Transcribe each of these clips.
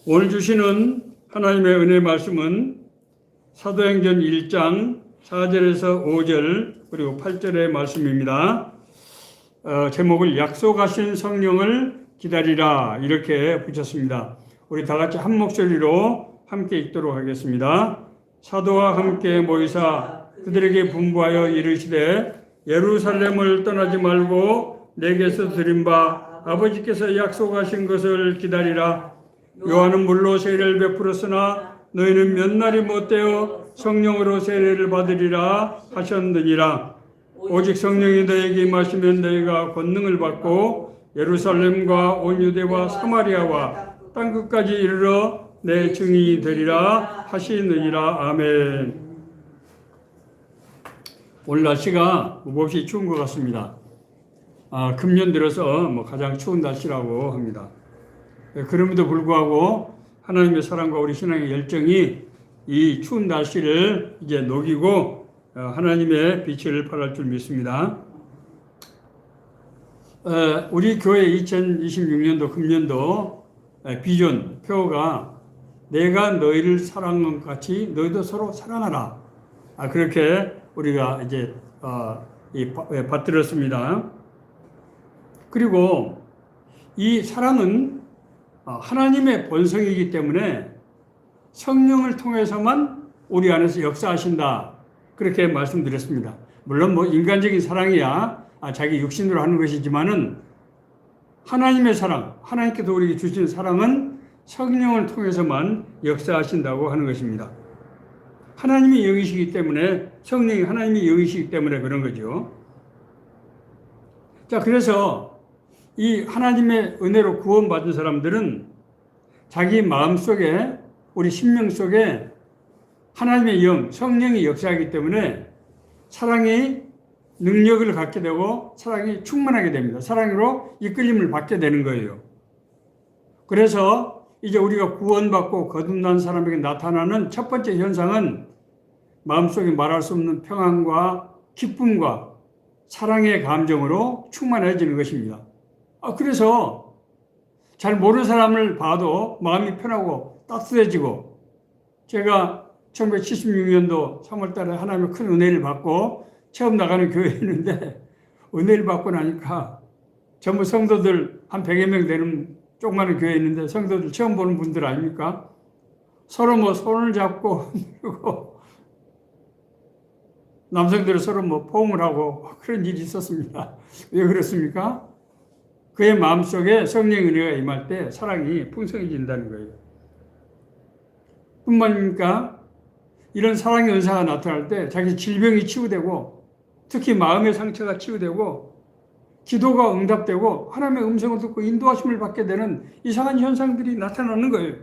오늘 주시는 하나님의 은혜 말씀은 사도행전 1장 4절에서 5절 그리고 8절의 말씀입니다. 제목을 약속하신 성령을 기다리라 이렇게 붙였습니다. 우리 다 같이 한 목소리로 함께 읽도록 하겠습니다. 사도와 함께 모이사 그들에게 분부하여 이르시되 예루살렘을 떠나지 말고 내게서 들은 바 아버지께서 약속하신 것을 기다리라. 요한은 물로 세례를 베풀었으나 너희는 몇 날이 못되어 성령으로 세례를 받으리라 하셨느니라. 오직 성령이 너희에게 임하시면 너희가 권능을 받고 예루살렘과 온 유대와 사마리아와 땅끝까지 이르러 내 증인이 되리라 하시느니라. 아멘. 오늘 날씨가 몹시 추운 것 같습니다. 금년 들어서 가장 추운 날씨라고 합니다. 그럼에도 불구하고 하나님의 사랑과 우리 신앙의 열정이 이 추운 날씨를 이제 녹이고 하나님의 빛을 발할 줄 믿습니다. 우리 교회 2026년도 금년도 비전 표어가 내가 너희를 사랑한 것 같이 너희도 서로 사랑하라. 그렇게 우리가 이제 받들었습니다. 그리고 이 사랑은 하나님의 본성이기 때문에 성령을 통해서만 우리 안에서 역사하신다. 그렇게 말씀드렸습니다. 물론 인간적인 사랑이야 자기 육신으로 하는 것이지만은 하나님의 사랑, 하나님께서 우리에게 주신 사랑은 성령을 통해서만 역사하신다고 하는 것입니다. 하나님이 영이시기 때문에 성령이 하나님이 영이시기 때문에 그런 거죠. 자, 그래서 이 하나님의 은혜로 구원받은 사람들은 자기 마음속에 우리 심령 속에 하나님의 영, 성령이 역사하기 때문에 사랑의 능력을 갖게 되고 사랑이 충만하게 됩니다. 사랑으로 이끌림을 받게 되는 거예요. 그래서 이제 우리가 구원받고 거듭난 사람에게 나타나는 첫 번째 현상은 마음속에 말할 수 없는 평안과 기쁨과 사랑의 감정으로 충만해지는 것입니다. 그래서 잘 모르는 사람을 봐도 마음이 편하고 따뜻해지고, 제가 1976년도 3월 달에 하나님의 큰 은혜를 받고 처음 나가는 교회에 있는데 은혜를 받고 나니까 전부 성도들 한 100여 명 되는 조그마한 교회에 있는데 성도들 처음 보는 분들 아닙니까? 서로 손을 잡고 그리고 남성들은 서로 포옹을 하고 그런 일이 있었습니다. 왜 그렇습니까? 그의 마음속에 성령의 은혜가 임할 때 사랑이 풍성해진다는 거예요. 뿐만입니까? 이런 사랑의 은사가 나타날 때 자기 질병이 치유되고 특히 마음의 상처가 치유되고 기도가 응답되고 하나님의 음성을 듣고 인도하심을 받게 되는 이상한 현상들이 나타나는 거예요.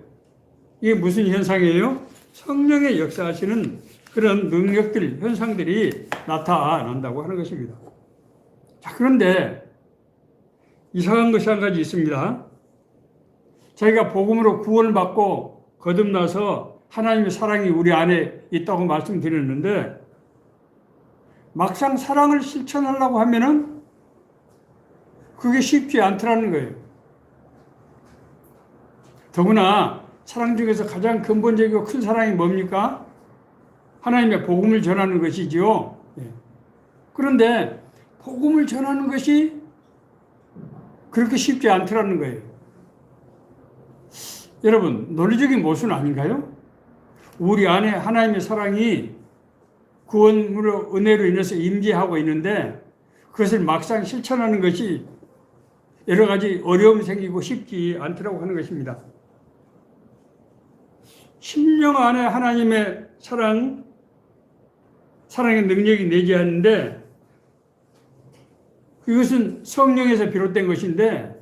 이게 무슨 현상이에요? 성령의 역사하시는 그런 능력들, 현상들이 나타난다고 하는 것입니다. 자, 그런데 이상한 것이 한 가지 있습니다. 자기가 복음으로 구원을 받고 거듭나서 하나님의 사랑이 우리 안에 있다고 말씀드렸는데 막상 사랑을 실천하려고 하면은 그게 쉽지 않더라는 거예요. 더구나 사랑 중에서 가장 근본적이고 큰 사랑이 뭡니까? 하나님의 복음을 전하는 것이지요. 그런데 복음을 전하는 것이 그렇게 쉽지 않더라는 거예요. 여러분, 논리적인 모순 아닌가요? 우리 안에 하나님의 사랑이 구원으로 은혜로 인해서 임재하고 있는데 그것을 막상 실천하는 것이 여러 가지 어려움이 생기고 쉽지 않더라고 하는 것입니다. 심령 안에 하나님의 사랑의 능력이 내재하는데 그것은 성령에서 비롯된 것인데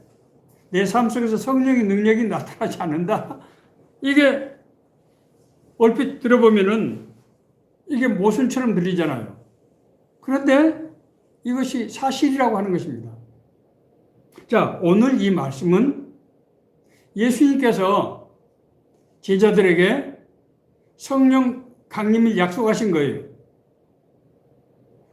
내 삶 속에서 성령의 능력이 나타나지 않는다. 이게 얼핏 들어보면은 이게 모순처럼 들리잖아요. 그런데 이것이 사실이라고 하는 것입니다. 자, 오늘 이 말씀은 예수님께서 제자들에게 성령 강림을 약속하신 거예요.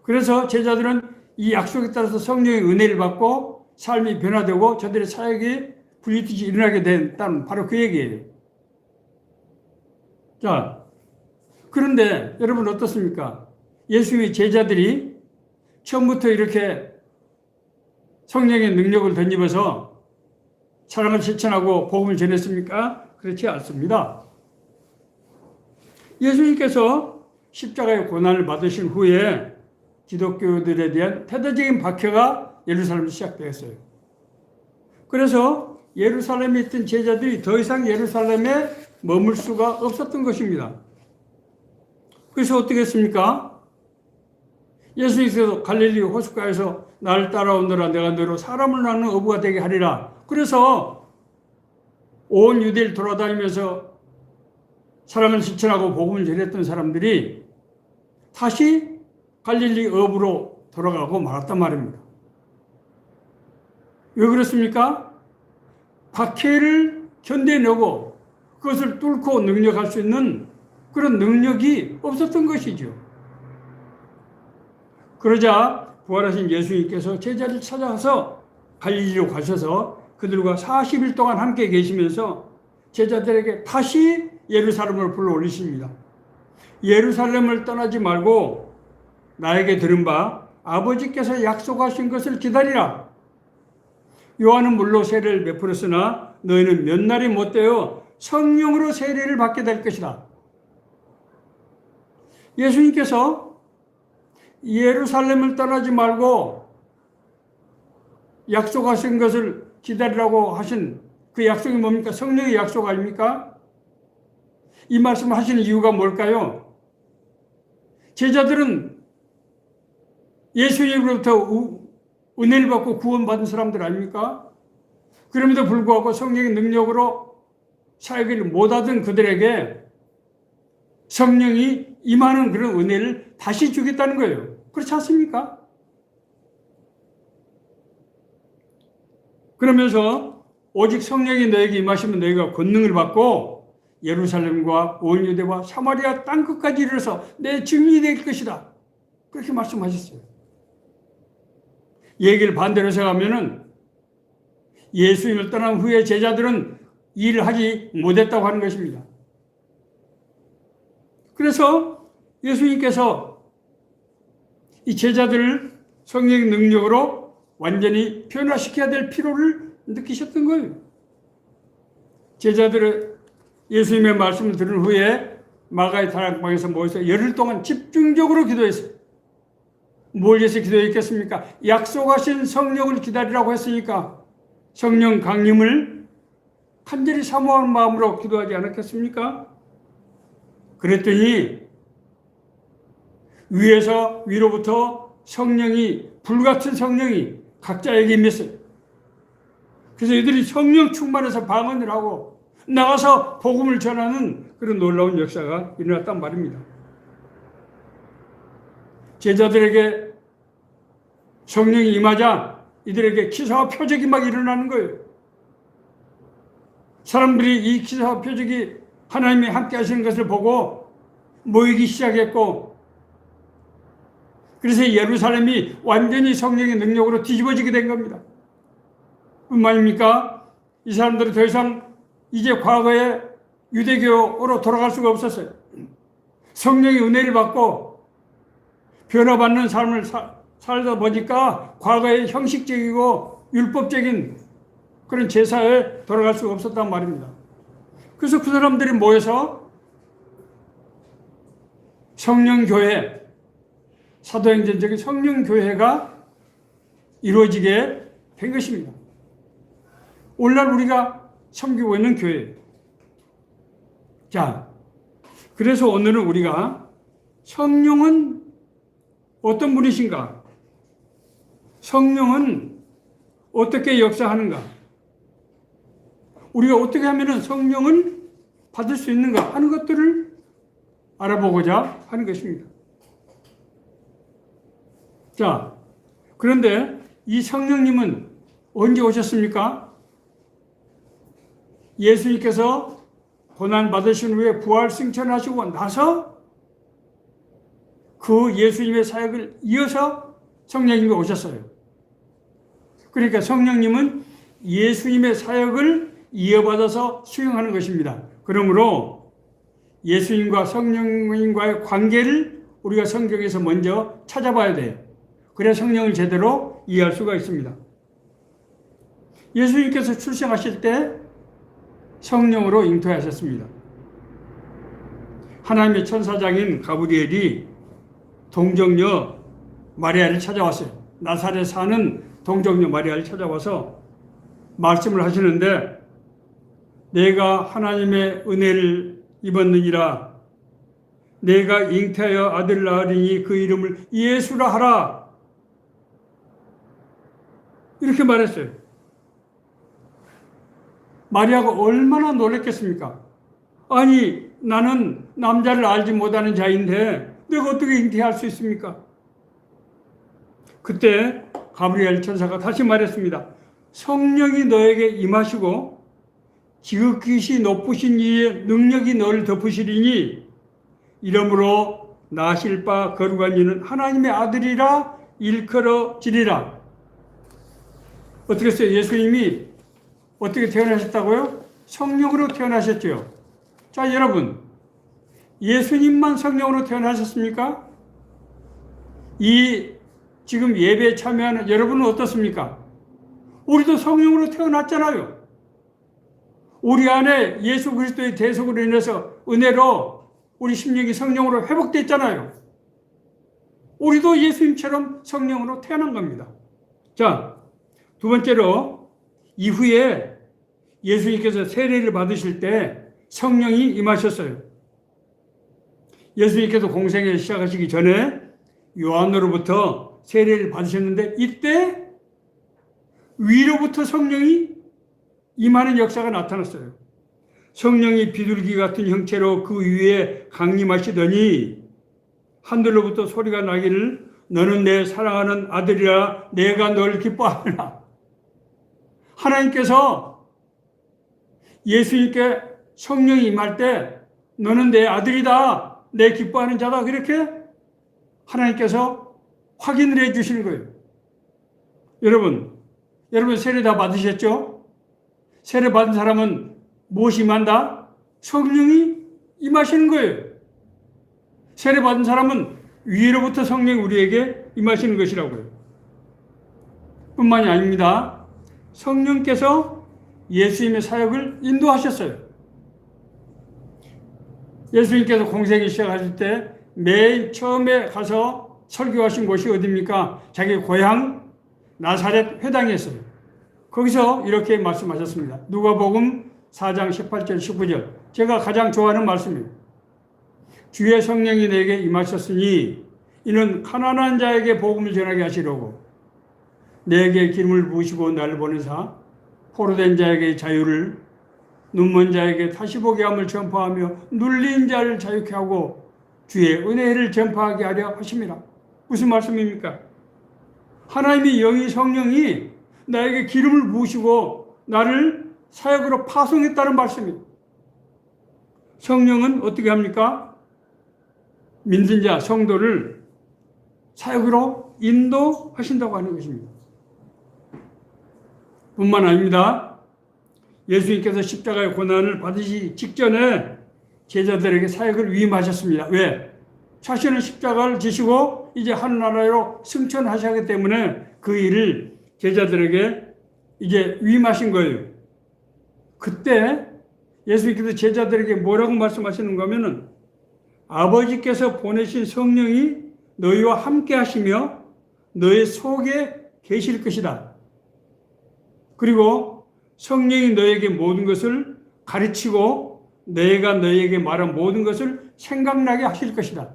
그래서 제자들은 이 약속에 따라서 성령의 은혜를 받고 삶이 변화되고 저들의 사역이 불이듯이 일어나게 된다는 바로 그 얘기예요. 자, 그런데 여러분 어떻습니까? 예수님의 제자들이 처음부터 이렇게 성령의 능력을 덧입어서 사랑을 실천하고 복음을 전했습니까? 그렇지 않습니다. 예수님께서 십자가의 고난을 받으신 후에 기독교들에 대한 태도적인 박해가 예루살렘에서 시작되었어요. 그래서 예루살렘에 있던 제자들이 더 이상 예루살렘에 머물 수가 없었던 것입니다. 그래서 어떻게 했습니까? 예수님께서 갈릴리 호숫가에서 나를 따라오너라 내가 너로 사람을 낳는 어부가 되게 하리라. 그래서 온 유대를 돌아다니면서 사랑을 실천하고 복음을 전했던 사람들이 다시 갈릴리 어부로 돌아가고 말았단 말입니다. 왜 그렇습니까? 박해를 견뎌내고 그것을 뚫고 능력할 수 있는 그런 능력이 없었던 것이죠. 그러자 부활하신 예수님께서 제자를 찾아가서 갈릴리로 가셔서 그들과 40일 동안 함께 계시면서 제자들에게 다시 예루살렘을 불러 올리십니다. 예루살렘을 떠나지 말고 나에게 들은 바 아버지께서 약속하신 것을 기다리라. 요한은 물로 세례를 베풀었으나 너희는 몇 날이 못되어 성령으로 세례를 받게 될 것이다. 예수님께서 예루살렘을 떠나지 말고 약속하신 것을 기다리라고 하신 그 약속이 뭡니까? 성령의 약속 아닙니까? 이 말씀을 하시는 이유가 뭘까요? 제자들은 예수님으로부터 은혜를 받고 구원받은 사람들 아닙니까? 그럼에도 불구하고 성령의 능력으로 사역을 못하던 그들에게 성령이 임하는 그런 은혜를 다시 주겠다는 거예요. 그렇지 않습니까? 그러면서 오직 성령이 너에게 임하시면 너희가 권능을 받고 예루살렘과 온 유대와 사마리아 땅끝까지 이르러서 내 증인이 될 것이다. 그렇게 말씀하셨어요. 얘기를 반대로 생각하면은 예수님을 떠난 후에 제자들은 일을 하지 못했다고 하는 것입니다. 그래서 예수님께서 이 제자들을 성령의 능력으로 완전히 변화시켜야 될 필요를 느끼셨던 거예요. 제자들은 예수님의 말씀을 들은 후에 마가의 다락방에서 모여서 열흘 동안 집중적으로 기도했어요. 뭘 위해서 기도했겠습니까? 약속하신 성령을 기다리라고 했으니까 성령 강림을 간절히 사모하는 마음으로 기도하지 않았겠습니까? 그랬더니 위에서 위로부터 성령이 불같은 성령이 각자에게 임했어요. 그래서 이들이 성령 충만해서 방언을 하고 나가서 복음을 전하는 그런 놀라운 역사가 일어났단 말입니다. 제자들에게 성령이 임하자 이들에게 기사와 표적이 막 일어나는 거예요. 사람들이 이 기사와 표적이 하나님이 함께 하시는 것을 보고 모이기 시작했고, 그래서 예루살렘이 완전히 성령의 능력으로 뒤집어지게 된 겁니다. 뿐만입니까? 이 사람들은 더 이상 이제 과거의 유대교로 돌아갈 수가 없었어요. 성령의 은혜를 받고 변화받는 삶을 살다 보니까 과거의 형식적이고 율법적인 그런 제사에 돌아갈 수가 없었단 말입니다. 그래서 그 사람들이 모여서 성령교회, 사도행전적인 성령교회가 이루어지게 된 것입니다. 오늘날 우리가 섬기고 있는 교회예요. 자, 그래서 오늘은 우리가 성령은 어떤 분이신가? 성령은 어떻게 역사하는가? 우리가 어떻게 하면 성령을 받을 수 있는가 하는 것들을 알아보고자 하는 것입니다. 자, 그런데 이 성령님은 언제 오셨습니까? 예수님께서 고난 받으신 후에 부활 승천하시고 나서 그 예수님의 사역을 이어서 성령님이 오셨어요. 그러니까 성령님은 예수님의 사역을 이어받아서 수행하는 것입니다. 그러므로 예수님과 성령님과의 관계를 우리가 성경에서 먼저 찾아봐야 돼요. 그래야 성령을 제대로 이해할 수가 있습니다. 예수님께서 출생하실 때 성령으로 잉태하셨습니다. 하나님의 천사장인 가브리엘이 동정녀 마리아를 찾아왔어요. 나사렛 사는 동정녀 마리아를 찾아와서 말씀을 하시는데, 내가 하나님의 은혜를 입었느니라. 내가 잉태하여 아들을 낳으리니 그 이름을 예수라 하라. 이렇게 말했어요. 마리아가 얼마나 놀랐겠습니까? 아니, 나는 남자를 알지 못하는 자인데 내가 어떻게 잉태할 수 있습니까? 그때 가브리엘 천사가 다시 말했습니다. 성령이 너에게 임하시고 지극히 높으신 이의 능력이 너를 덮으시리니 이러므로 나실 바 거룩한 이는 하나님의 아들이라 일컬어지리라. 어떻게 했어요? 예수님이 어떻게 태어나셨다고요? 성령으로 태어나셨죠. 자, 여러분, 예수님만 성령으로 태어나셨습니까? 이 지금 예배에 참여하는 여러분은 어떻습니까? 우리도 성령으로 태어났잖아요. 우리 안에 예수 그리스도의 대속으로 인해서 은혜로 우리 심령이 성령으로 회복됐잖아요. 우리도 예수님처럼 성령으로 태어난 겁니다. 자, 두 번째로 이후에 예수님께서 세례를 받으실 때 성령이 임하셨어요. 예수님께서 공생을 시작하시기 전에 요한으로부터 세례를 받으셨는데 이때 위로부터 성령이 임하는 역사가 나타났어요. 성령이 비둘기 같은 형체로 그 위에 강림하시더니 하늘로부터 소리가 나기를 너는 내 사랑하는 아들이라 내가 널 기뻐하노라. 하나님께서 예수님께 성령이 임할 때 너는 내 아들이다, 내 기뻐하는 자다, 그렇게 하나님께서 확인을 해 주시는 거예요. 여러분 세례 다 받으셨죠? 세례 받은 사람은 무엇이 임한다? 성령이 임하시는 거예요. 세례 받은 사람은 위로부터 성령이 우리에게 임하시는 것이라고요. 뿐만이 아닙니다. 성령께서 예수님의 사역을 인도하셨어요. 예수님께서 공생이 시작하실 때 맨 처음에 가서 설교하신 곳이 어디입니까? 자기 고향 나사렛 회당이었어요. 거기서 이렇게 말씀하셨습니다. 누가복음 4장 18절 19절. 제가 가장 좋아하는 말씀이에요. 주의 성령이 내게 임하셨으니 이는 가난한 자에게 복음을 전하게 하시려고 내게 기름을 부으시고 나를 보내사 포로된 자에게 자유를, 눈먼 자에게 다시 보게 함을 전파하며 눌린 자를 자유케 하고 주의 은혜를 전파하게 하려 하심이라. 무슨 말씀입니까? 하나님의 영이 성령이 나에게 기름을 부으시고 나를 사역으로 파송했다는 말씀이에요. 성령은 어떻게 합니까? 믿는 자, 성도를 사역으로 인도하신다고 하는 것입니다. 뿐만 아닙니다. 예수님께서 십자가의 고난을 받으시기 직전에 제자들에게 사역을 위임하셨습니다. 왜? 자신은 십자가를 지시고 이제 하늘나라로 승천하셨기 때문에 그 일을 제자들에게 이제 위임하신 거예요. 그때 예수님께서 제자들에게 뭐라고 말씀하시는가 하면은 아버지께서 보내신 성령이 너희와 함께 하시며 너희 속에 계실 것이다. 그리고 성령이 너에게 모든 것을 가르치고 내가 너에게 말한 모든 것을 생각나게 하실 것이다.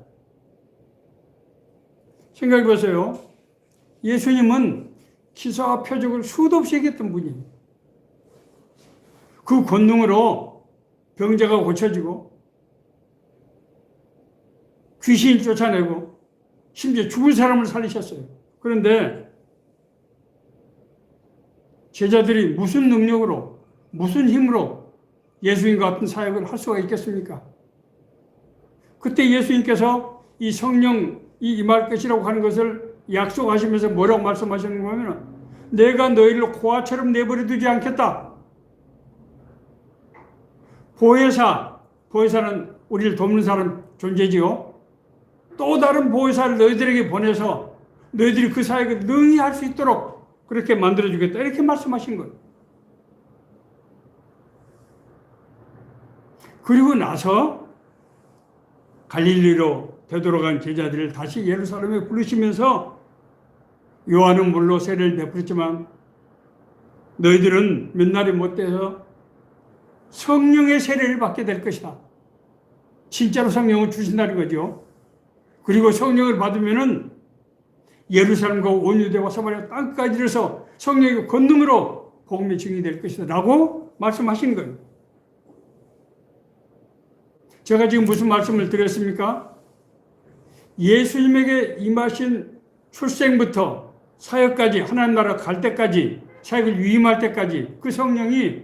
생각해 보세요. 예수님은 기사와 표적을 수도 없이 했던 분이에요. 그 권능으로 병자가 고쳐지고 귀신이 쫓아내고 심지어 죽은 사람을 살리셨어요. 그런데 제자들이 무슨 능력으로, 무슨 힘으로 예수님과 같은 사역을 할 수가 있겠습니까? 그때 예수님께서 이 성령이 임할 것이라고 하는 것을 약속하시면서 뭐라고 말씀하셨는가 하면 내가 너희를 고아처럼 내버려 두지 않겠다. 보혜사는 우리를 돕는 사람 존재지요. 또 다른 보혜사를 너희들에게 보내서 너희들이 그 사역을 능히 할 수 있도록 그렇게 만들어주겠다. 이렇게 말씀하신 거예요. 그리고 나서 갈릴리로 되돌아간 제자들을 다시 예루살렘에 부르시면서 요한은 물로 세례를 베풀었지만 너희들은 몇 날이 못 돼서 성령의 세례를 받게 될 것이다. 진짜로 성령을 주신다는 거죠. 그리고 성령을 받으면은 예루살렘과 온 유대와 사마리아 땅까지 이르러서 성령의 권능으로 복음의 증인이 될 것이다 라고 말씀하신 거예요. 제가 지금 무슨 말씀을 드렸습니까? 예수님에게 임하신 출생부터 사역까지, 하나님 나라 갈 때까지, 사역을 위임할 때까지 그 성령이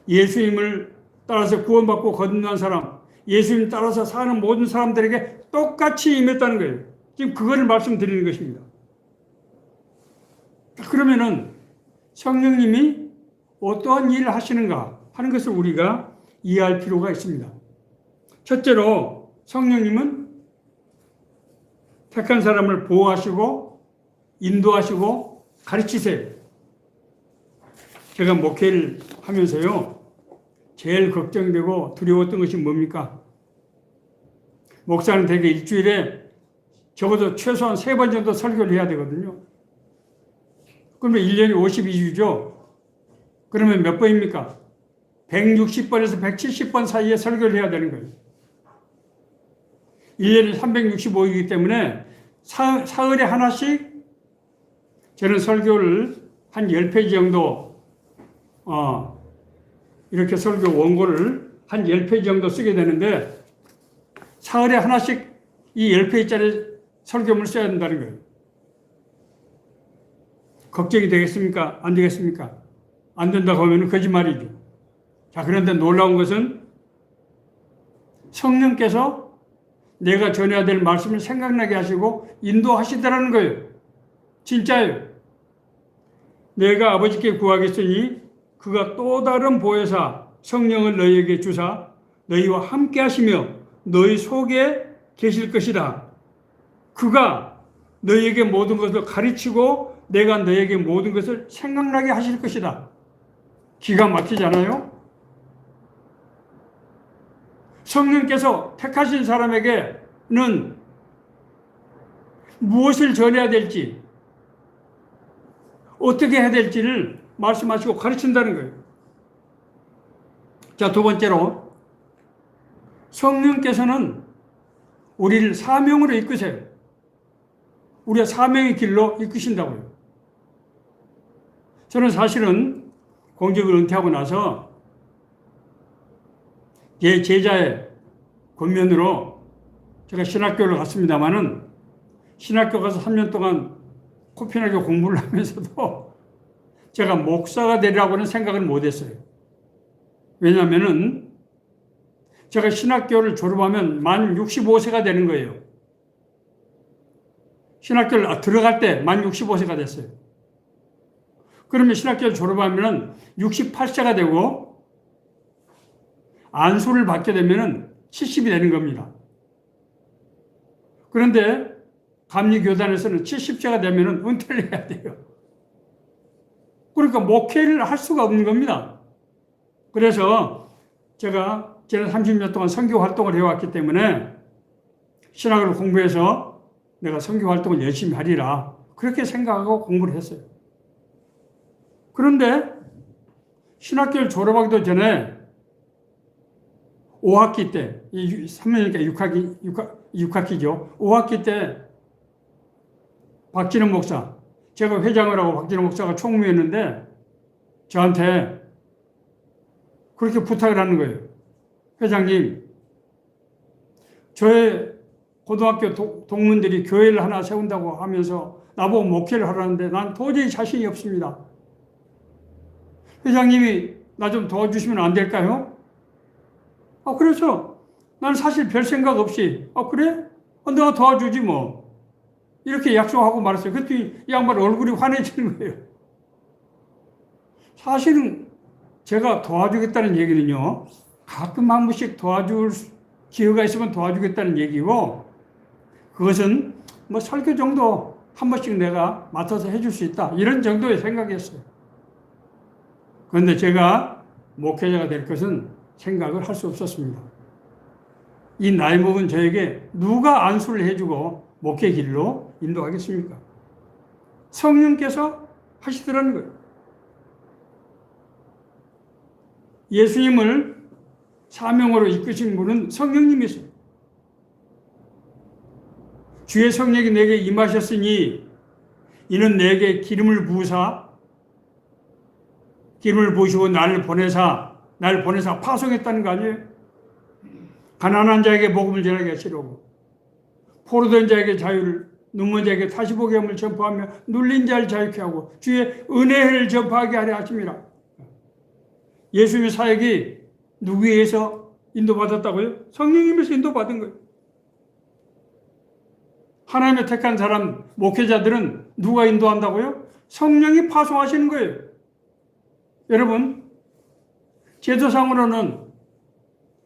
예수님을 따라서 구원받고 거듭난 사람, 예수님 따라서 사는 모든 사람들에게 똑같이 임했다는 거예요. 지금 그거를 말씀드리는 것입니다. 그러면은 성령님이 어떠한 일을 하시는가 하는 것을 우리가 이해할 필요가 있습니다. 첫째로 성령님은 택한 사람을 보호하시고 인도하시고 가르치세요. 제가 목회를 하면서요, 제일 걱정되고 두려웠던 것이 뭡니까? 목사는 대개 일주일에 적어도 최소한 3번 정도 설교를 해야 되거든요. 그러면 1년이 52주죠. 그러면 몇 번입니까? 160번에서 170번 사이에 설교를 해야 되는 거예요. 1년이 365일이기 때문에 사흘에 하나씩 저는 설교를 한 10페이지 정도 이렇게 설교 원고를 한 10페이지 정도 쓰게 되는데 사흘에 하나씩 이 10페이지짜리 설교문을 써야 된다는 거예요. 걱정이 되겠습니까? 안 되겠습니까? 안 된다고 하면 거짓말이죠. 자, 그런데 놀라운 것은 성령께서 내가 전해야 될 말씀을 생각나게 하시고 인도하시더라는 거예요. 진짜예요. 내가 아버지께 구하겠으니 그가 또 다른 보혜사 성령을 너희에게 주사 너희와 함께 하시며 너희 속에 계실 것이다. 그가 너희에게 모든 것을 가르치고 내가 너희에게 모든 것을 생각나게 하실 것이다. 기가 막히잖아요. 성령께서 택하신 사람에게는 무엇을 전해야 될지, 어떻게 해야 될지를 말씀하시고 가르친다는 거예요. 자, 두 번째로 성령께서는 우리를 사명으로 이끄세요. 우리가 사명의 길로 이끄신다고요. 저는 사실은 공직을 은퇴하고 나서 제 제자의 권면으로 제가 신학교를 갔습니다마는 신학교 가서 3년 동안 코피나게 공부를 하면서도 제가 목사가 되리라고는 생각을 못했어요. 왜냐하면은 제가 신학교를 졸업하면 만 65세가 되는 거예요. 신학교를 들어갈 때 만 65세가 됐어요. 그러면 신학교를 졸업하면 68세가 되고 안수를 받게 되면 70이 되는 겁니다. 그런데 감리교단에서는 70세가 되면 은퇴를 해야 돼요. 그러니까 목회를 할 수가 없는 겁니다. 그래서 제가 지난 30년 동안 선교 활동을 해왔기 때문에 신학을 공부해서 내가 선교 활동을 열심히 하리라 그렇게 생각하고 공부를 했어요. 그런데 신학교를 졸업하기도 전에 5학기 때, 3년이니까 6학기죠. 5학기 때 박진원 목사, 제가 회장을 하고 박진원 목사가 총무였는데 저한테 그렇게 부탁을 하는 거예요. 회장님, 저의 고등학교 동문들이 교회를 하나 세운다고 하면서 나보고 목회를 하라는데 난 도저히 자신이 없습니다. 회장님이 나 좀 도와주시면 안 될까요? 그래서 나는 사실 별 생각 없이 그래? 내가 도와주지 뭐. 이렇게 약속하고 말았어요. 그랬더니 이 양반 얼굴이 환해지는 거예요. 사실은 제가 도와주겠다는 얘기는요, 가끔 한 번씩 도와줄 기회가 있으면 도와주겠다는 얘기고, 그것은 뭐 설교 정도 한 번씩 내가 맡아서 해줄 수 있다, 이런 정도의 생각이었어요. 그런데 제가 목회자가 될 것은 생각을 할 수 없었습니다. 이 나이 먹은 저에게 누가 안수를 해주고 목회 길로 인도하겠습니까? 성령께서 하시더라는 거예요. 예수님을 사명으로 이끄신 분은 성령님이세요. 주의 성령이 내게 임하셨으니 이는 내게 기름을 부으사, 기름을 부으시고 나를 보내사 파송했다는 거 아니에요? 가난한 자에게 복음을 전하게 하시려고, 포로된 자에게 자유를, 눈먼 자에게 다시 보게 함을 전파하며 눌린 자를 자유케 하고 주의 은혜를 전파하게 하려 하심이라. 예수님의 사역이 누구에 의해서 인도받았다고요? 성령님에서 인도받은 거예요. 하나님의 택한 사람, 목회자들은 누가 인도한다고요? 성령이 파송하시는 거예요. 여러분, 제도상으로는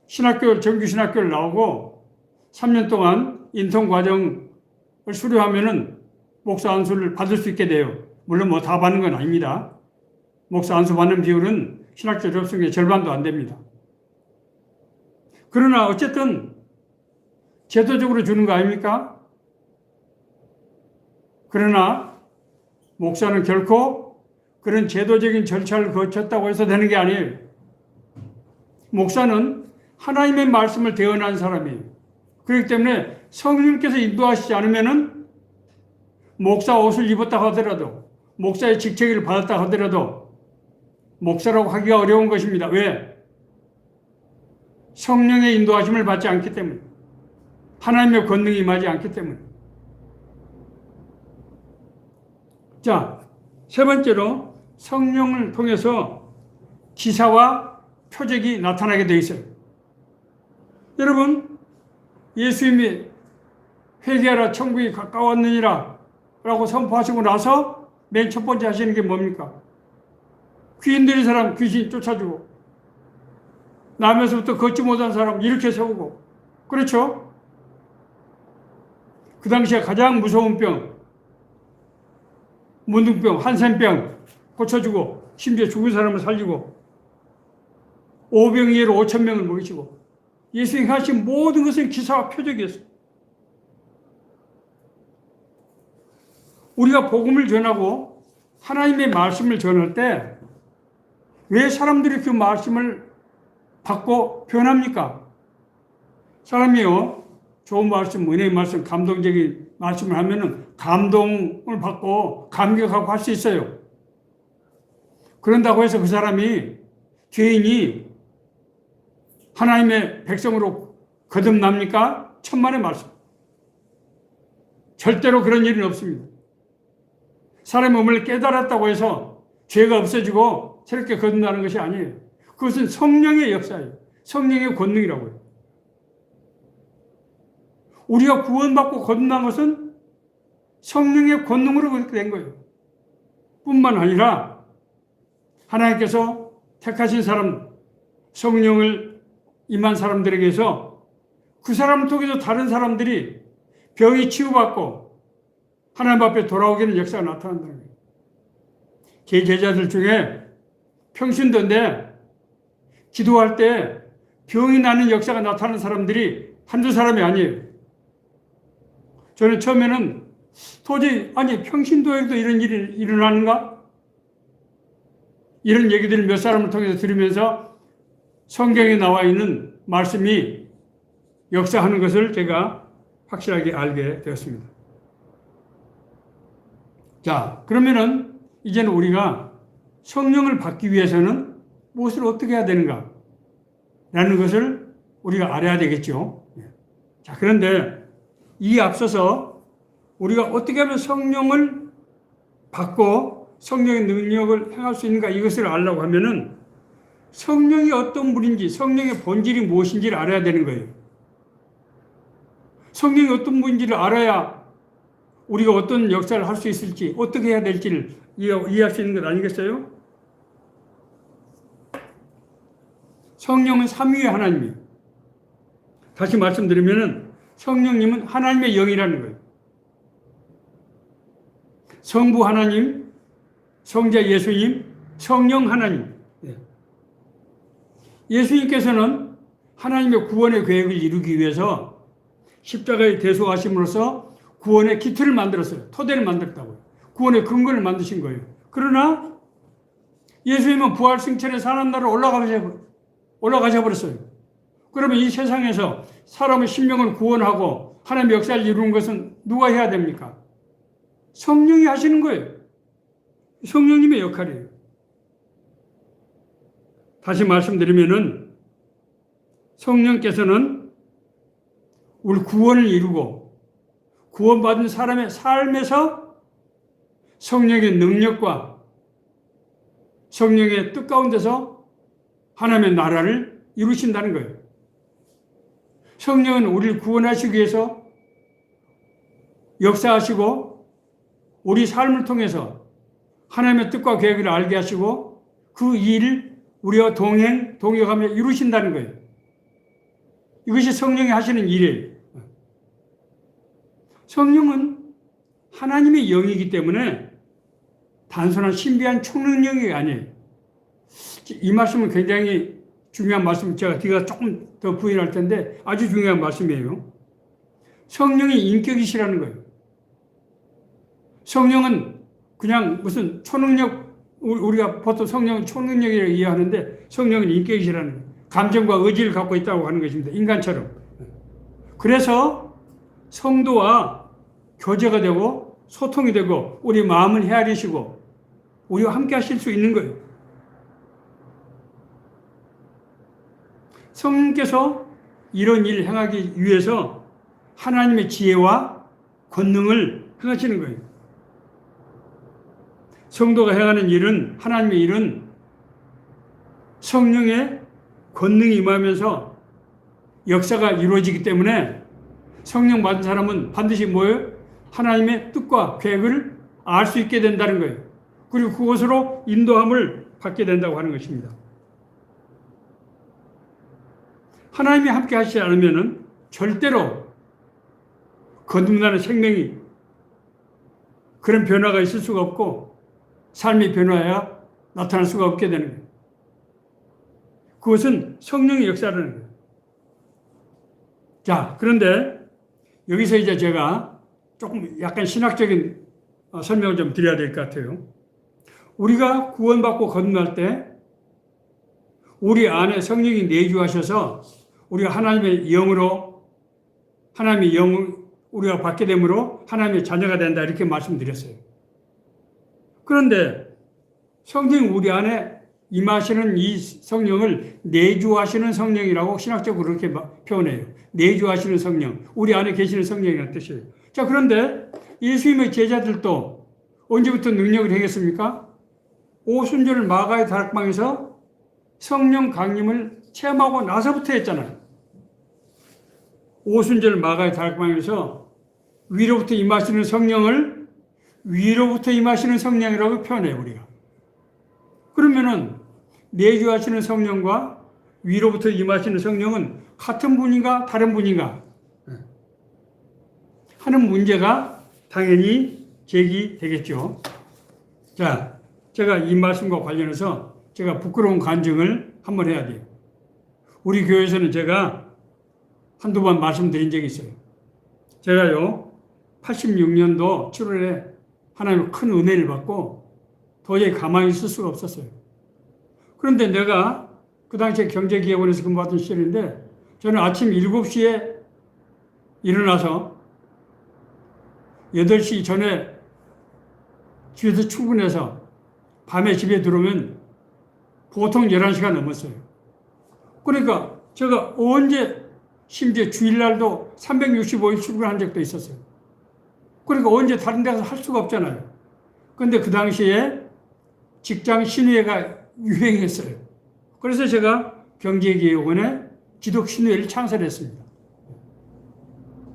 신학교, 정규신학교를 나오고 3년 동안 인턴 과정을 수료하면은 목사 안수를 받을 수 있게 돼요. 물론 뭐 다 받는 건 아닙니다. 목사 안수 받는 비율은 신학교 접수의 절반도 안 됩니다. 그러나 어쨌든 제도적으로 주는 거 아닙니까? 그러나 목사는 결코 그런 제도적인 절차를 거쳤다고 해서 되는 게 아니에요. 목사는 하나님의 말씀을 대언한 사람이에요. 그렇기 때문에 성령께서 인도하시지 않으면은 목사 옷을 입었다 하더라도, 목사의 직책을 받았다 하더라도 목사라고 하기가 어려운 것입니다. 왜? 성령의 인도하심을 받지 않기 때문에, 하나님의 권능이 임하지 않기 때문에. 자, 세 번째로 성령을 통해서 기사와 표적이 나타나게 되어 있어요. 여러분, 예수님이 회개하라 천국이 가까웠느니라 라고 선포하시고 나서 맨 첫 번째 하시는 게 뭡니까? 귀인 들린 사람 귀신 쫓아주고, 남에서부터 걷지 못한 사람 이렇게 세우고, 그렇죠? 그 당시에 가장 무서운 병, 문둥병, 한센병 고쳐주고, 심지어 죽은 사람을 살리고, 오병이어로 5,000명을 먹이시고, 예수님이 하신 모든 것은 기사와 표적이었어요. 우리가 복음을 전하고 하나님의 말씀을 전할 때 왜 사람들이 그 말씀을 받고 변합니까? 사람이요, 좋은 말씀, 은혜의 말씀, 감동적인 말씀을 하면은 감동을 받고 감격하고 할 수 있어요. 그런다고 해서 그 사람이, 죄인이 하나님의 백성으로 거듭납니까? 천만의 말씀. 절대로 그런 일은 없습니다. 사람의 몸을 깨달았다고 해서 죄가 없어지고 새롭게 거듭나는 것이 아니에요. 그것은 성령의 역사예요. 성령의 권능이라고요. 우리가 구원받고 거듭난 것은 성령의 권능으로 그렇게 된 거예요. 뿐만 아니라 하나님께서 택하신 사람, 성령을 임한 사람들에게서 그 사람을 통해서 다른 사람들이 병이 치유받고 하나님 앞에 돌아오게 되는 역사가 나타난다는 거예요. 제 제자들 중에 평신도인데 기도할 때 병이 나는 역사가 나타나는 사람들이 한두 사람이 아니에요. 저는 처음에는 도저히, 아니 평신도에도 이런 일이 일어나는가? 이런 얘기들을 몇 사람을 통해서 들으면서 성경에 나와 있는 말씀이 역사하는 것을 제가 확실하게 알게 되었습니다. 자, 그러면은 이제는 우리가 성령을 받기 위해서는 무엇을 어떻게 해야 되는가? 라는 것을 우리가 알아야 되겠죠. 자, 그런데 이 앞서서 우리가 어떻게 하면 성령을 받고 성령의 능력을 행할 수 있는가, 이것을 알려고 하면은 성령이 어떤 분인지, 성령의 본질이 무엇인지를 알아야 되는 거예요. 성령이 어떤 분인지를 알아야 우리가 어떤 역사를 할 수 있을지, 어떻게 해야 될지를 이해할 수 있는 것 아니겠어요? 성령은 삼위의 하나님이에요. 다시 말씀드리면은 성령님은 하나님의 영이라는 거예요. 성부 하나님, 성자 예수님, 성령 하나님. 예수님께서는 하나님의 구원의 계획을 이루기 위해서 십자가에 대속하심으로써 구원의 기틀을 만들었어요. 토대를 만들었다고요. 구원의 근거를 만드신 거예요. 그러나 예수님은 부활 승천의 사람나라로 올라가셔 버렸어요. 그러면 이 세상에서 사람의 심령을 구원하고 하나님의 역사를 이루는 것은 누가 해야 됩니까? 성령이 하시는 거예요. 성령님의 역할이에요. 다시 말씀드리면은 성령께서는 우리 구원을 이루고 구원받은 사람의 삶에서 성령의 능력과 성령의 뜻 가운데서 하나님의 나라를 이루신다는 거예요. 성령은 우리를 구원하시기 위해서 역사하시고 우리 삶을 통해서 하나님의 뜻과 계획을 알게 하시고 그 일을 우리와 동역하며 이루신다는 거예요. 이것이 성령이 하시는 일이에요. 성령은 하나님의 영이기 때문에 단순한 신비한 초능력이 아니에요. 이 말씀은 굉장히 중요한 말씀, 제가 뒤가 조금 더 부연할 텐데 아주 중요한 말씀이에요. 성령이 인격이시라는 거예요. 성령은 그냥 무슨 초능력, 우리가 보통 성령은 초능력이라고 이해하는데 성령은 인격이시라는 거예요. 감정과 의지를 갖고 있다고 하는 것입니다. 인간처럼. 그래서 성도와 교제가 되고 소통이 되고 우리 마음을 헤아리시고 우리와 함께 하실 수 있는 거예요. 성령께서 이런 일을 행하기 위해서 하나님의 지혜와 권능을 행하시는 거예요. 성도가 행하는 일은, 하나님의 일은 성령의 권능이 임하면서 역사가 이루어지기 때문에 성령 받은 사람은 반드시 뭐예요? 하나님의 뜻과 계획을 알 수 있게 된다는 거예요. 그리고 그것으로 인도함을 받게 된다고 하는 것입니다. 하나님이 함께 하시지 않으면 절대로 거듭나는 생명이 그런 변화가 있을 수가 없고 삶의 변화야 나타날 수가 없게 되는 거예요. 그것은 성령의 역사라는 거예요. 자, 그런데 여기서 이제 제가 조금 약간 신학적인 설명을 좀 드려야 될 것 같아요. 우리가 구원받고 거듭날 때 우리 안에 성령이 내주하셔서 우리가 하나님의 영으로 하나님의 영을 우리가 받게 되므로 하나님의 자녀가 된다 이렇게 말씀드렸어요. 그런데 성령이 우리 안에 임하시는 이 성령을 내주하시는 성령이라고 신학적으로 그렇게 표현해요. 내주하시는 성령, 우리 안에 계시는 성령이라는 뜻이에요. 자, 그런데 예수님의 제자들도 언제부터 능력을 행했습니까? 오순절 마가의 다락방에서 성령 강림을 체험하고 나서부터 했잖아요. 오순절 마가의 다락방에서 위로부터 임하시는 성령을 위로부터 임하시는 성령이라고 표현해요, 우리가. 그러면은 내주하시는 성령과 위로부터 임하시는 성령은 같은 분인가 다른 분인가 하는 문제가 당연히 제기되겠죠. 자, 제가 이 말씀과 관련해서 제가 부끄러운 간증을 한번 해야 돼요. 우리 교회에서는 제가 한두 번 말씀드린 적이 있어요. 제가요 86년도 7월에 하나님의 큰 은혜를 받고 도저히 가만히 있을 수가 없었어요. 그런데 내가 그 당시에 경제기획원에서 근무하던 시절인데 저는 아침 7시에 일어나서 8시 전에 집에서 출근해서 밤에 집에 들어오면 보통 11시가 넘었어요. 그러니까 제가 언제 심지어 주일날도 365일 출근한 적도 있었어요. 그러니까 언제 다른 데서 할 수가 없잖아요. 그런데 그 당시에 직장 신의회가 유행했어요. 그래서 제가 경제기획원에 기독신의회를 창설했습니다.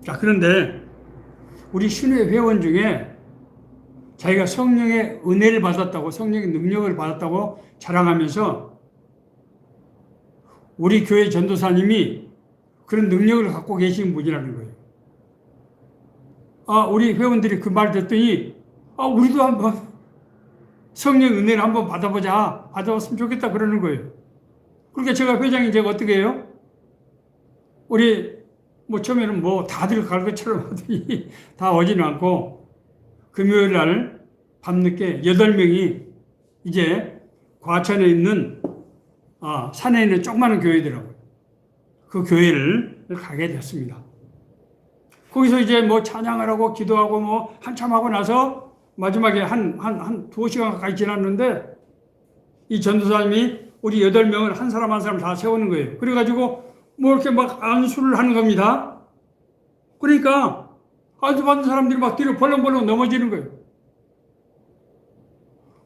자, 그런데 우리 신의회 회원 중에 자기가 성령의 은혜를 받았다고, 성령의 능력을 받았다고 자랑하면서 우리 교회 전도사님이 그런 능력을 갖고 계신 분이라는 거예요. 우리 회원들이 그 말 듣더니, 우리도 한번 성령 은혜를 한번 받아봤으면 좋겠다 그러는 거예요. 그러니까 제가 어떻게 해요? 우리, 처음에는 다들 갈 것처럼 하더니 다 오지는 않고, 금요일 날 밤늦게 8명이 이제 과천에 있는, 산에 있는 조그마한 교회더라고요. 그 교회를 가게 됐습니다. 거기서 이제 찬양을 하고 기도하고 한참 하고 나서 마지막에 한 2시간 가까이 지났는데 이 전도사님이 우리 8명을 한 사람 한 사람 다 세우는 거예요. 그래가지고 이렇게 막 안수를 하는 겁니다. 그러니까 안수 받은 사람들이 막 뒤로 벌렁벌렁 넘어지는 거예요.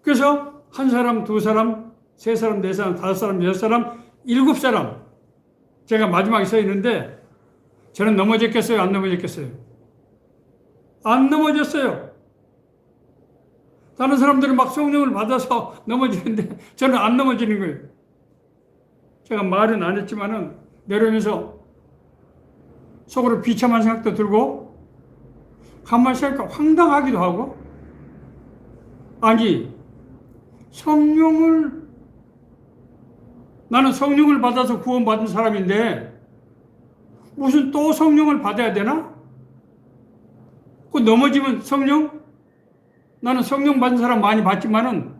그래서 한 사람, 두 사람, 세 사람, 네 사람, 다섯 사람, 여섯 사람, 7사람 제가 마지막에 서 있는데 저는 넘어졌겠어요? 안 넘어졌겠어요? 안 넘어졌어요. 다른 사람들은 막 성령을 받아서 넘어지는데 저는 안 넘어지는 거예요. 제가 말은 안 했지만은 내려오면서 속으로 비참한 생각도 들고 가만히 생각하니까 황당하기도 하고, 아니 나는 성령을 받아서 구원받은 사람인데 무슨 또 성령을 받아야 되나? 그 넘어지면 나는 성령 받은 사람 많이 봤지만은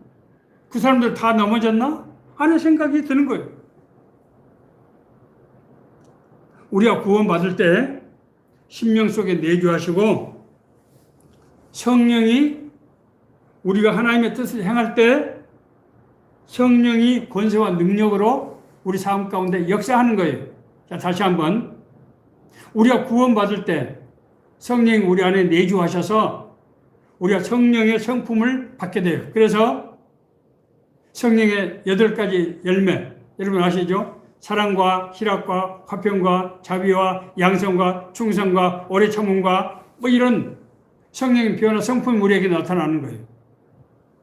그 사람들 다 넘어졌나? 하는 생각이 드는 거예요. 우리가 구원받을 때 심령 속에 내주하시고 성령이 우리가 하나님의 뜻을 행할 때 성령이 권세와 능력으로 우리 삶 가운데 역사하는 거예요. 자, 다시 한번. 우리가 구원받을 때 성령이 우리 안에 내주하셔서 우리가 성령의 성품을 받게 돼요. 그래서 성령의 8가지 열매, 여러분 아시죠? 사랑과 희락과 화평과 자비와 양성과 충성과 오래 참음과 이런 성령의 변화 성품이 우리에게 나타나는 거예요.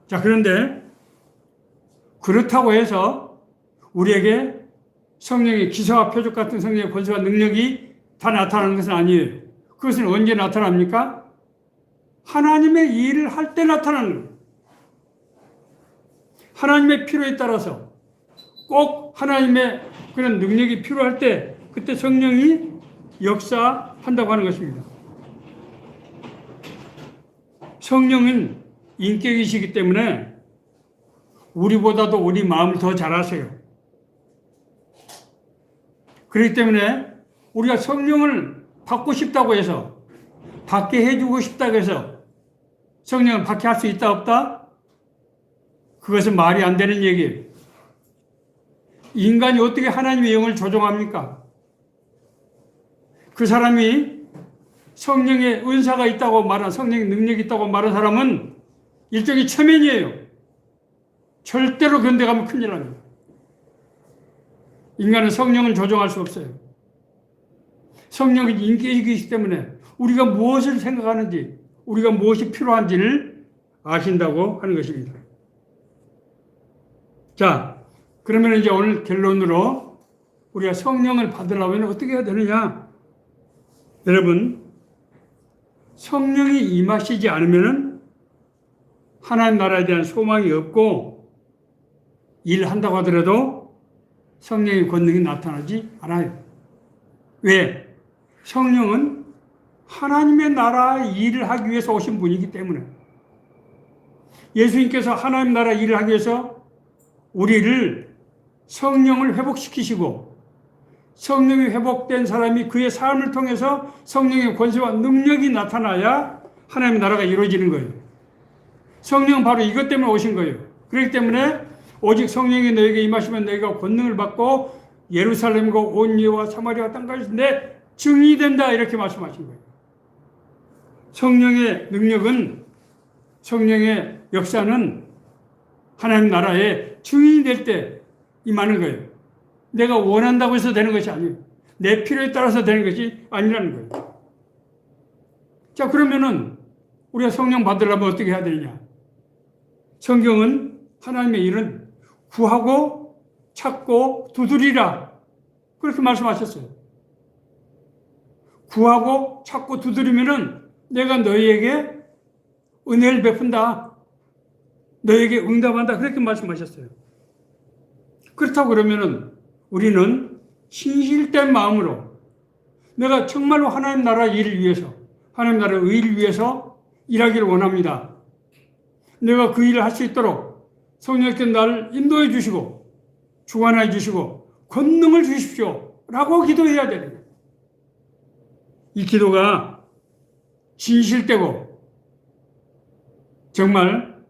자, 그런데 그렇다고 해서 우리에게 성령의 기사와 표적 같은 성령의 권세와 능력이 다 나타나는 것은 아니에요. 그것은 언제 나타납니까? 하나님의 일을 할 때 나타나는 거예요. 하나님의 필요에 따라서 꼭 하나님의 그런 능력이 필요할 때 그때 성령이 역사한다고 하는 것입니다. 성령은 인격이시기 때문에 우리보다도 우리 마음을 더 잘 아세요. 그렇기 때문에 우리가 성령을 받고 싶다고 해서 받게 해주고 싶다고 해서 성령을 받게 할 수 있다 없다? 그것은 말이 안 되는 얘기예요. 인간이 어떻게 하나님의 영을 조종합니까? 그 사람이 성령의 은사가 있다고 말한, 성령의 능력이 있다고 말한 사람은 일종의 체면이에요. 절대로 그런 데 가면 큰일 납니다. 인간은 성령을 조종할 수 없어요. 성령이 인격이기 때문에 우리가 무엇을 생각하는지, 우리가 무엇이 필요한지를 아신다고 하는 것입니다. 자, 그러면 이제 오늘 결론으로 우리가 성령을 받으려면 어떻게 해야 되느냐? 여러분, 성령이 임하시지 않으면 하나님 나라에 대한 소망이 없고 일한다고 하더라도 성령의 권능이 나타나지 않아요. 왜? 성령은 하나님의 나라의 일을 하기 위해서 오신 분이기 때문에. 예수님께서 하나님 나라 일을 하기 위해서 우리를 성령을 회복시키시고 성령이 회복된 사람이 그의 삶을 통해서 성령의 권세와 능력이 나타나야 하나님의 나라가 이루어지는 거예요. 성령은 바로 이것 때문에 오신 거예요. 그렇기 때문에 오직 성령이 너에게 임하시면 너희가 권능을 받고 예루살렘과 온 유대와 사마리아 땅까지 내 증인이 된다 이렇게 말씀하신 거예요. 성령의 능력은, 성령의 역사는 하나님 나라의 증인이 될 때 임하는 거예요. 내가 원한다고 해서 되는 것이 아니에요. 내 필요에 따라서 되는 것이 아니라는 거예요. 자, 그러면은 우리가 성령 받으려면 어떻게 해야 되느냐? 성경은 하나님의 일은 구하고 찾고 두드리라 그렇게 말씀하셨어요. 구하고 찾고 두드리면은 내가 너희에게 은혜를 베푼다. 너희에게 응답한다. 그렇게 말씀하셨어요. 그렇다고 그러면은 우리는 신실된 마음으로 내가 정말로 하나님 나라 일을 위해서, 하나님 나라 의를 위해서 일하기를 원합니다. 내가 그 일을 할 수 있도록 성령께서 나를 인도해 주시고 주관해 주시고 권능을 주십시오. 라고 기도해야 되는 거예요. 이 기도가 진실되고 정말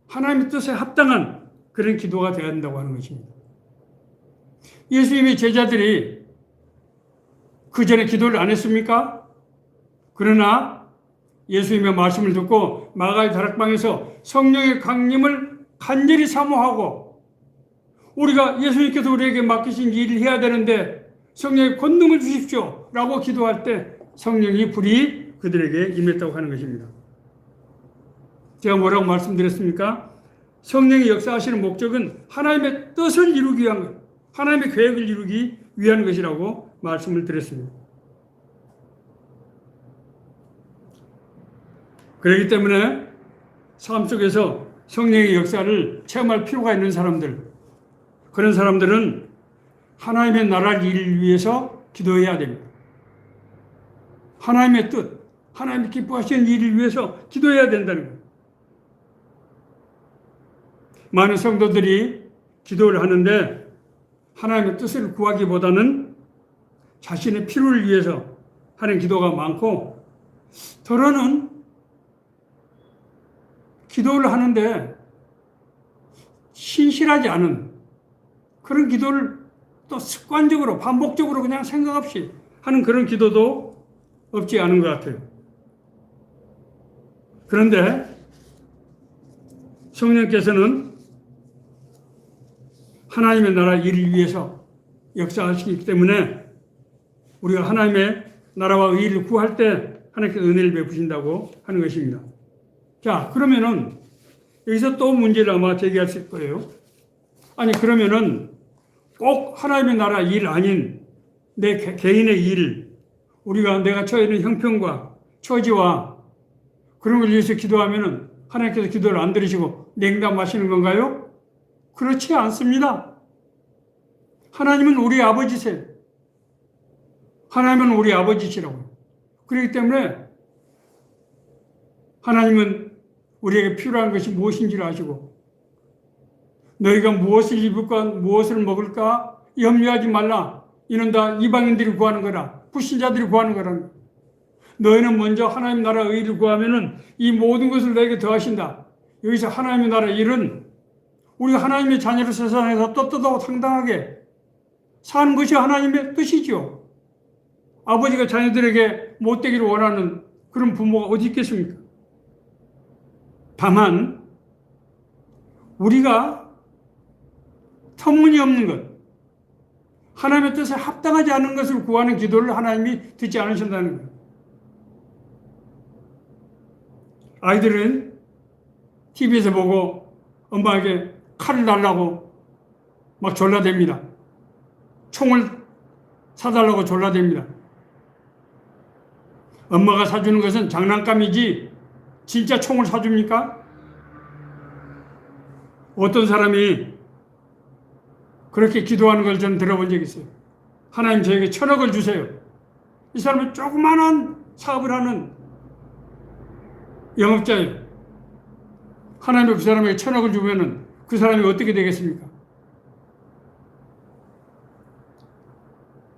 하나님의 뜻에 합당한 그런 기도가 되어야 한다고 하는 것입니다. 예수님의 제자들이 그 전에 기도를 안 했습니까? 그러나 예수님의 말씀을 듣고 마가의 다락방에서 성령의 강림을 간절히 사모하고 우리가 예수님께서 우리에게 맡기신 일을 해야 되는데 성령의 권능을 주십시오 라고 기도할 때 성령이 불이 그들에게 임했다고 하는 것입니다. 제가 뭐라고 말씀드렸습니까? 성령이 역사하시는 목적은 하나님의 뜻을 이루기 위한 것, 하나님의 계획을 이루기 위한 것이라고 말씀을 드렸습니다. 그렇기 때문에 삶 속에서 성령의 역사를 체험할 필요가 있는 사람들, 그런 사람들은 하나님의 나라 일을 위해서 기도해야 됩니다. 하나님의 뜻, 하나님이 기뻐하시는 일을 위해서 기도해야 된다는 거예요. 많은 성도들이 기도를 하는데 하나님의 뜻을 구하기보다는 자신의 필요를 위해서 하는 기도가 많고, 더러는 기도를 하는데 신실하지 않은 그런 기도를 또 습관적으로 반복적으로 그냥 생각 없이 하는 그런 기도도 없지 않은 것 같아요. 그런데 성령께서는 하나님의 나라 일을 위해서 역사하시기 때문에 우리가 하나님의 나라와 의를 구할 때 하나님께서 은혜를 베푸신다고 하는 것입니다. 자, 그러면은 여기서 또 문제를 아마 제기하실 거예요. 아니, 그러면은 꼭 하나님의 나라 일 아닌 내 개인의 일, 내가 처해 있는 형편과 처지와 그런 걸 위해서 기도하면은 하나님께서 기도를 안 들으시고 냉담하시는 건가요? 그렇지 않습니다. 하나님은 우리 아버지세요. 하나님은 우리 아버지시라고요. 그렇기 때문에 하나님은 우리에게 필요한 것이 무엇인지를 아시고 너희가 무엇을 입을까 무엇을 먹을까 염려하지 말라. 이는 다 이방인들이 구하는 거라. 불신자들이 구하는 거라. 너희는 먼저 하나님 나라 의를 구하면은 이 모든 것을 너에게 더하신다. 여기서 하나님의 나라 일은 우리가 하나님의 자녀로 세상에서 떳떳하고 당당하게 사는 것이 하나님의 뜻이죠. 아버지가 자녀들에게 못되기를 원하는 그런 부모가 어디 있겠습니까? 다만 우리가 터무니없는 것, 하나님의 뜻에 합당하지 않은 것을 구하는 기도를 하나님이 듣지 않으신다는 거예요. 아이들은 TV에서 보고 엄마에게 칼을 달라고 막 졸라댑니다. 총을 사달라고 졸라댑니다. 엄마가 사주는 것은 장난감이지 진짜 총을 사줍니까? 어떤 사람이 그렇게 기도하는 걸 저는 들어본 적이 있어요. 하나님 저에게 1,000억을 주세요. 이 사람은 조그마한 사업을 하는 영업자예요. 하나님이 그 사람에게 1,000억을 주면은 그 사람이 어떻게 되겠습니까?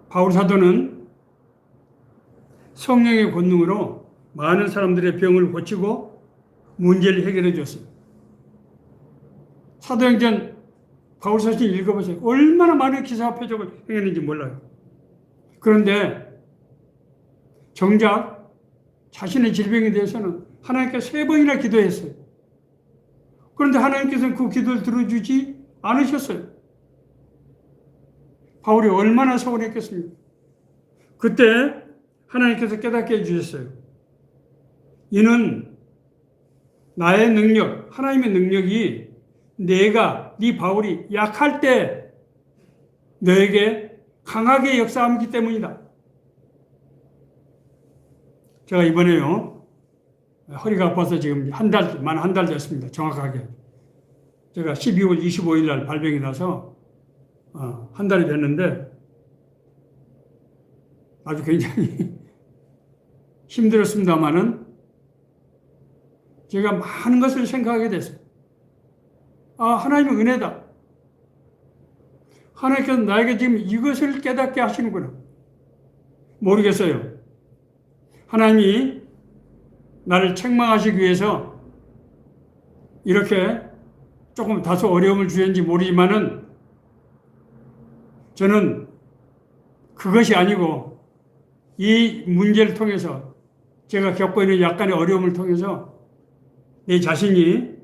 바울 사도는 성령의 권능으로 많은 사람들의 병을 고치고 문제를 해결해 줬어요. 사도행전 바울서신 읽어보세요. 얼마나 많은 기사와 표적을 행했는지 몰라요. 그런데 정작 자신의 질병에 대해서는 하나님께 3번이나 기도했어요. 그런데 하나님께서는 그 기도를 들어주지 않으셨어요. 바울이 얼마나 서운했겠습니까? 그때 하나님께서 깨닫게 해주셨어요. 이는 나의 능력, 하나님의 능력이 내가, 네 바울이 약할 때 너에게 강하게 역사하기 때문이다. 제가 이번에요, 허리가 아파서 지금 만 한 달 됐습니다. 정확하게. 제가 12월 25일 날 발병이 나서 한 달이 됐는데 아주 굉장히 힘들었습니다만은 제가 많은 것을 생각하게 됐어요. 하나님의 은혜다. 하나님께서 나에게 지금 이것을 깨닫게 하시는구나. 모르겠어요. 하나님이 나를 책망하시기 위해서 이렇게 조금 다소 어려움을 주셨는지 모르지만은 저는 그것이 아니고 이 문제를 통해서 제가 겪고 있는 약간의 어려움을 통해서 내 자신을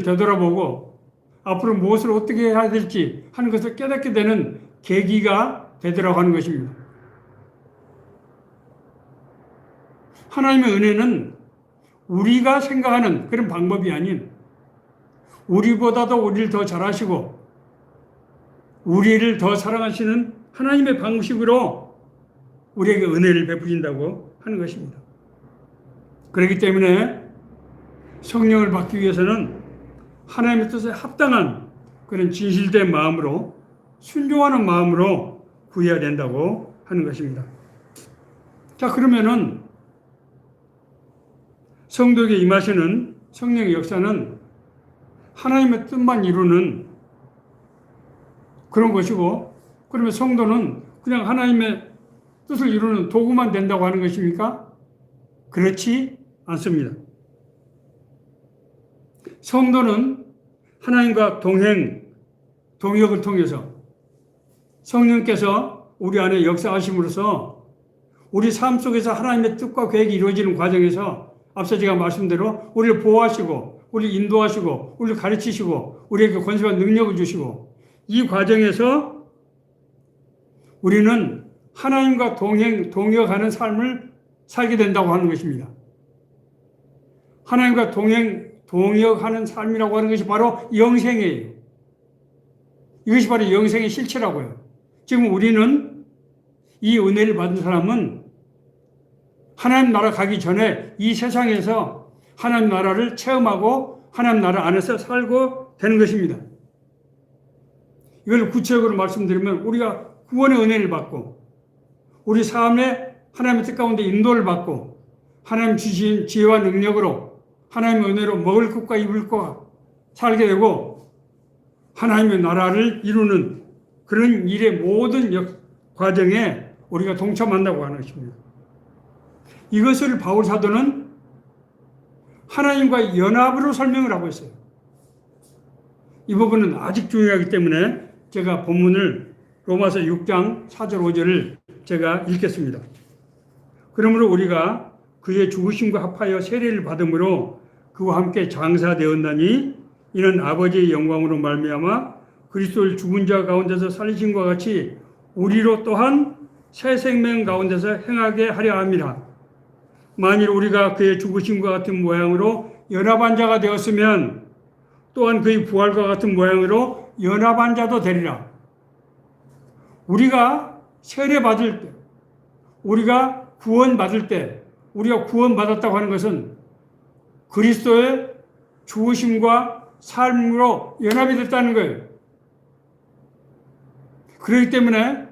되돌아보고 앞으로 무엇을 어떻게 해야 될지 하는 것을 깨닫게 되는 계기가 되더라고 하는 것입니다. 하나님의 은혜는 우리가 생각하는 그런 방법이 아닌 우리보다도 우리를 더 잘하시고 우리를 더 사랑하시는 하나님의 방식으로 우리에게 은혜를 베푸신다고 하는 것입니다. 그렇기 때문에 성령을 받기 위해서는 하나님의 뜻에 합당한 그런 진실된 마음으로 순종하는 마음으로 구해야 된다고 하는 것입니다. 자, 그러면은 성도에게 임하시는 성령의 역사는 하나님의 뜻만 이루는 그런 것이고, 그러면 성도는 그냥 하나님의 뜻을 이루는 도구만 된다고 하는 것입니까? 그렇지 않습니다. 성도는 하나님과 동역을 통해서 성령께서 우리 안에 역사하심으로써 우리 삶 속에서 하나님의 뜻과 계획이 이루어지는 과정에서 앞서 제가 말씀대로 우리를 보호하시고 우리를 인도하시고 우리를 가르치시고 우리에게 권세와 능력을 주시고 이 과정에서 우리는 하나님과 동역하는 삶을 살게 된다고 하는 것입니다. 하나님과 동역하는 삶이라고 하는 것이 바로 영생이에요. 이것이 바로 영생의 실체라고요. 지금 우리는 이 은혜를 받은 사람은 하나님 나라 가기 전에 이 세상에서 하나님 나라를 체험하고 하나님 나라 안에서 살고 되는 것입니다. 이걸 구체적으로 말씀드리면 우리가 구원의 은혜를 받고 우리 삶에 하나님의 뜻 가운데 인도를 받고 하나님 주신 지혜와 능력으로 하나님의 은혜로 먹을 것과 입을 것과 살게 되고 하나님의 나라를 이루는 그런 일의 모든 과정에 우리가 동참한다고 하는 것입니다. 이것을 바울 사도는 하나님과 연합으로 설명을 하고 있어요. 이 부분은 아직 중요하기 때문에 제가 본문을 로마서 6장 4절 5절을 제가 읽겠습니다. 그러므로 우리가 그의 죽으심과 합하여 세례를 받음으로 그와 함께 장사되었나니 이는 아버지의 영광으로 말미암아 그리스도를 죽은 자 가운데서 살리심과 같이 우리로 또한 새 생명 가운데서 행하게 하려 함이라. 만일 우리가 그의 죽으심과 같은 모양으로 연합한 자가 되었으면 또한 그의 부활과 같은 모양으로 연합한 자도 되리라. 우리가 세례받을 때, 우리가 구원받을 때, 우리가 구원받았다고 하는 것은 그리스도의 죽으심과 삶으로 연합이 됐다는 거예요. 그렇기 때문에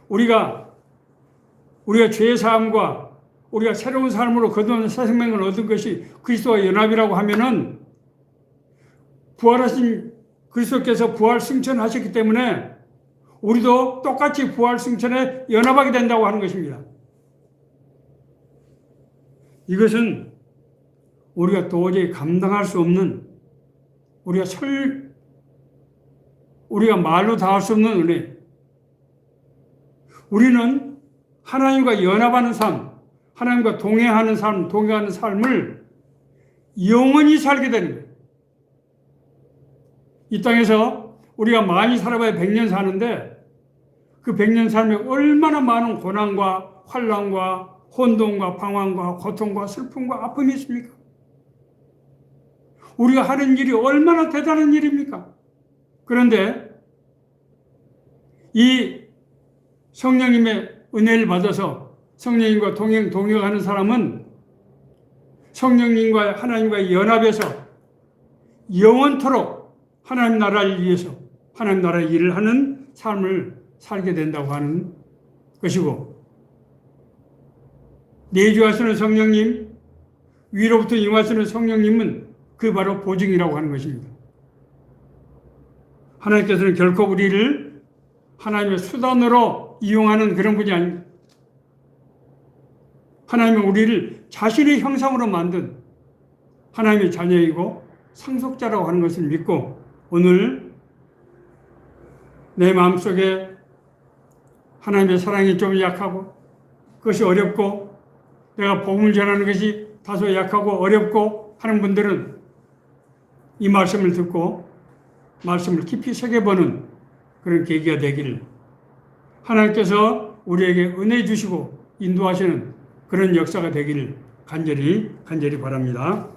우리가 죄의 사함과 우리가 새로운 삶으로 거듭난 새 생명을 얻은 것이 그리스도와 연합이라고 하면은 부활하신 그리스도께서 부활 승천하셨기 때문에 우리도 똑같이 부활 승천에 연합하게 된다고 하는 것입니다. 이것은 우리가 도저히 감당할 수 없는 우리가 말로 다 할 수 없는 은혜. 우리는 하나님과 연합하는 삶, 하나님과 동행하는 삶을 영원히 살게 되는 거예요. 이 땅에서 우리가 많이 살아봐야 100년 사는데 그 100년 삶에 얼마나 많은 고난과 환난과 혼돈과 방황과 고통과 슬픔과 아픔이 있습니까? 우리가 하는 일이 얼마나 대단한 일입니까? 그런데 이 성령님의 은혜를 받아서 성령님과 동역하는 사람은 성령님과 하나님과 연합해서 영원토록 하나님 나라를 위해서 하나님 나라의 일을 하는 삶을 살게 된다고 하는 것이고, 내주하시는 성령님, 위로부터 임하시는 성령님은 그 바로 보증이라고 하는 것입니다. 하나님께서는 결코 우리를 하나님의 수단으로 이용하는 그런 분이 아닙니다. 하나님은 우리를 자신의 형상으로 만든 하나님의 자녀이고 상속자라고 하는 것을 믿고, 오늘 내 마음속에 하나님의 사랑이 좀 약하고 그것이 어렵고 내가 복음을 전하는 것이 다소 약하고 어렵고 하는 분들은 이 말씀을 듣고 말씀을 깊이 새겨보는 그런 계기가 되기를, 하나님께서 우리에게 은혜 주시고 인도하시는 그런 역사가 되기를 간절히 바랍니다.